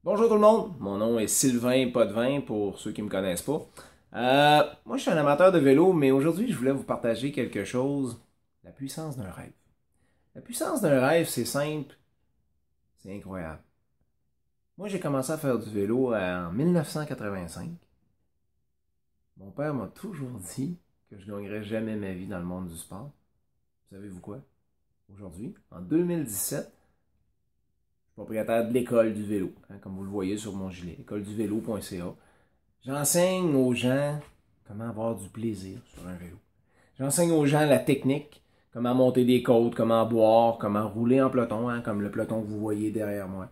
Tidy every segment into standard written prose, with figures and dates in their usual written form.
Bonjour tout le monde, mon nom est Sylvain Potvin pour ceux qui ne me connaissent pas. Moi je suis un amateur de vélo, mais aujourd'hui je voulais vous partager quelque chose, la puissance d'un rêve. La puissance d'un rêve, c'est simple, c'est incroyable. Moi j'ai commencé à faire du vélo en 1985. Mon père m'a toujours dit que je ne gagnerais jamais ma vie dans le monde du sport. Savez-vous quoi? Aujourd'hui, en 2017, propriétaire de l'école du vélo, comme vous le voyez sur mon gilet, écoleduvélo.ca. J'enseigne aux gens comment avoir du plaisir sur un vélo. J'enseigne aux gens la technique, comment monter des côtes, comment boire, comment rouler en peloton, comme le peloton que vous voyez derrière moi.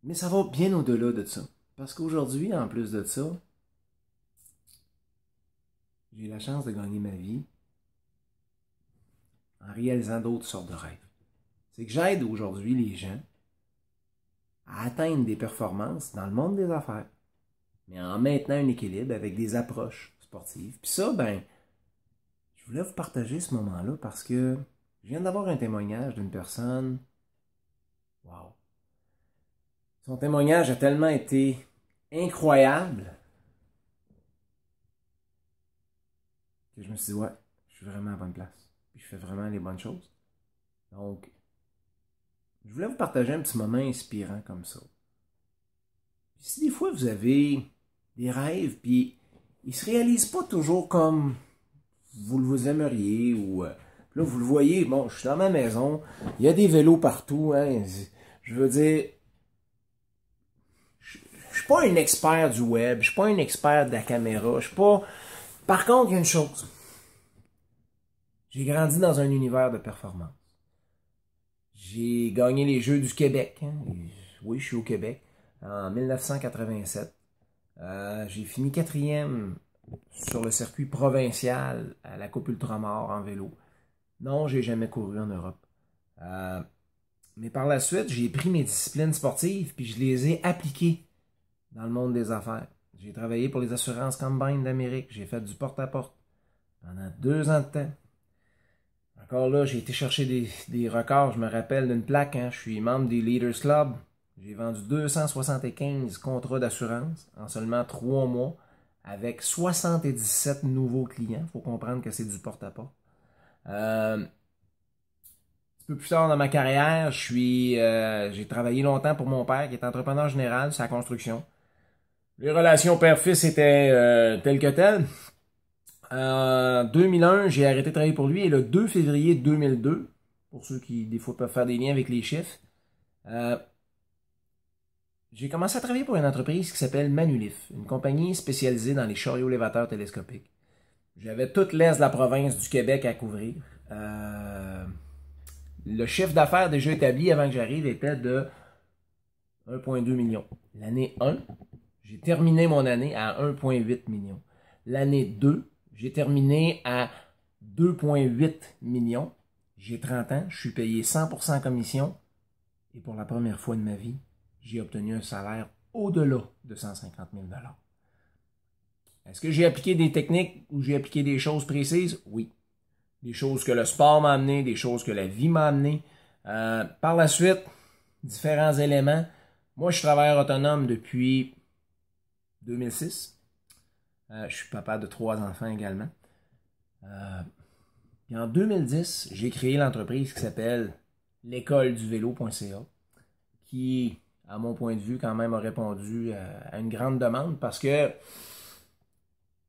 Mais ça va bien au-delà de ça. Parce qu'aujourd'hui, en plus de ça, j'ai la chance de gagner ma vie en réalisant d'autres sortes de rêves. C'est que j'aide aujourd'hui les gens à atteindre des performances dans le monde des affaires, mais en maintenant un équilibre avec des approches sportives. Puis ça, je voulais vous partager ce moment-là parce que je viens d'avoir un témoignage d'une personne. Wow! Son témoignage a tellement été incroyable que je me suis dit, ouais, je suis vraiment à la bonne place. Puis je fais vraiment les bonnes choses. Donc, je voulais vous partager un petit moment inspirant comme ça. Puis si des fois vous avez des rêves, puis ils se réalisent pas toujours comme vous aimeriez, ou là, vous le voyez, bon, je suis dans ma maison, il y a des vélos partout, je veux dire, je suis pas un expert du web, je suis pas un expert de la caméra, je suis pas... Par contre, il y a une chose, j'ai grandi dans un univers de performance. J'ai gagné les Jeux du Québec, oui, je suis au Québec, en 1987. J'ai fini 4e sur le circuit provincial à la Coupe Ultramar en vélo. Non, j'ai jamais couru en Europe. Mais par la suite, j'ai pris mes disciplines sportives puis je les ai appliquées dans le monde des affaires. J'ai travaillé pour les assurances Combine d'Amérique. J'ai fait du porte-à-porte pendant 2 ans de temps. Encore là, j'ai été chercher des records. Je me rappelle d'une plaque. Je suis membre des Leaders Club. J'ai vendu 275 contrats d'assurance en seulement 3 mois avec 77 nouveaux clients. Il faut comprendre que c'est du porte-à-porte. Un peu plus tard dans ma carrière, j'ai travaillé longtemps pour mon père qui est entrepreneur général sur la construction. Les relations père-fils étaient telles que telles. En 2001, j'ai arrêté de travailler pour lui et le 2 février 2002, pour ceux qui des fois peuvent faire des liens avec les chiffres, j'ai commencé à travailler pour une entreprise qui s'appelle Manulif, une compagnie spécialisée dans les chariots élévateurs télescopiques. J'avais toute l'est de la province du Québec à couvrir. Le chiffre d'affaires déjà établi avant que j'arrive était de 1,2 million. L'année 1, j'ai terminé mon année à 1,8 million. L'année 2, j'ai terminé à 2,8 millions. J'ai 30 ans, je suis payé 100% commission. Et pour la première fois de ma vie, j'ai obtenu un salaire au-delà de 150 000 $. Est-ce que j'ai appliqué des techniques ou j'ai appliqué des choses précises? Oui. Des choses que le sport m'a amené, des choses que la vie m'a amené. Par la suite, différents éléments. Moi, je suis travailleur autonome depuis 2006. Je suis papa de 3 enfants également. Puis en 2010, j'ai créé l'entreprise qui s'appelle l'écoleduvélo.ca, qui, à mon point de vue, quand même a répondu à une grande demande parce que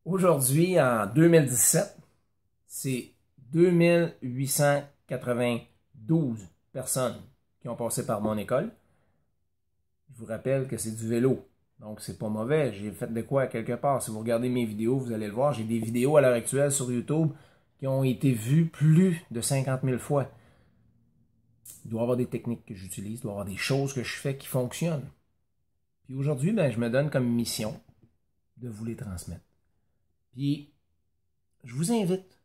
aujourd'hui, en 2017, c'est 2892 personnes qui ont passé par mon école. Je vous rappelle que c'est du vélo. Donc, c'est pas mauvais. J'ai fait de quoi quelque part. Si vous regardez mes vidéos, vous allez le voir. J'ai des vidéos à l'heure actuelle sur YouTube qui ont été vues plus de 50 000 fois. Il doit y avoir des techniques que j'utilise. Il doit y avoir des choses que je fais qui fonctionnent. Puis aujourd'hui, je me donne comme mission de vous les transmettre. Puis, je vous invite.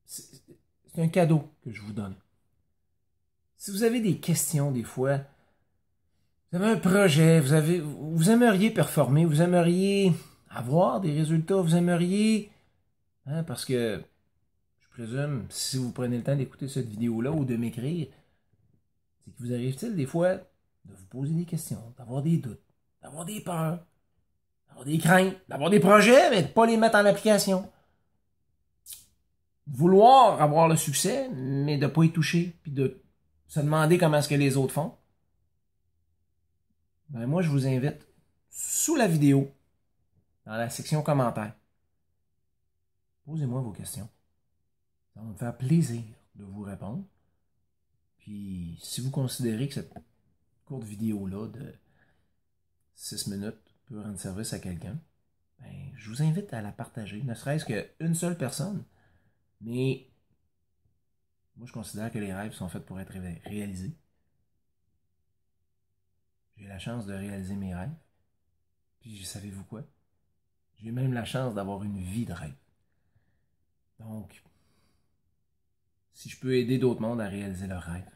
C'est un cadeau que je vous donne. Si vous avez des questions des fois, vous avez un projet, vous aimeriez performer, vous aimeriez avoir des résultats, vous aimeriez... parce que, je présume, si vous prenez le temps d'écouter cette vidéo-là ou de m'écrire, c'est qu'il vous arrive-t-il des fois de vous poser des questions, d'avoir des doutes, d'avoir des peurs, d'avoir des craintes, d'avoir des projets, mais de ne pas les mettre en application. Vouloir avoir le succès, mais de ne pas y toucher, puis de se demander comment est-ce que les autres font. Ben moi, je vous invite, sous la vidéo, dans la section commentaires, posez-moi vos questions. Ça va me faire plaisir de vous répondre. Puis, si vous considérez que cette courte vidéo-là de 6 minutes peut rendre service à quelqu'un, ben, je vous invite à la partager, ne serait-ce qu'une seule personne. Mais moi, je considère que les rêves sont faits pour être réalisés. J'ai la chance de réaliser mes rêves. Puis, savez-vous quoi? J'ai même la chance d'avoir une vie de rêve. Donc, si je peux aider d'autres mondes à réaliser leurs rêves,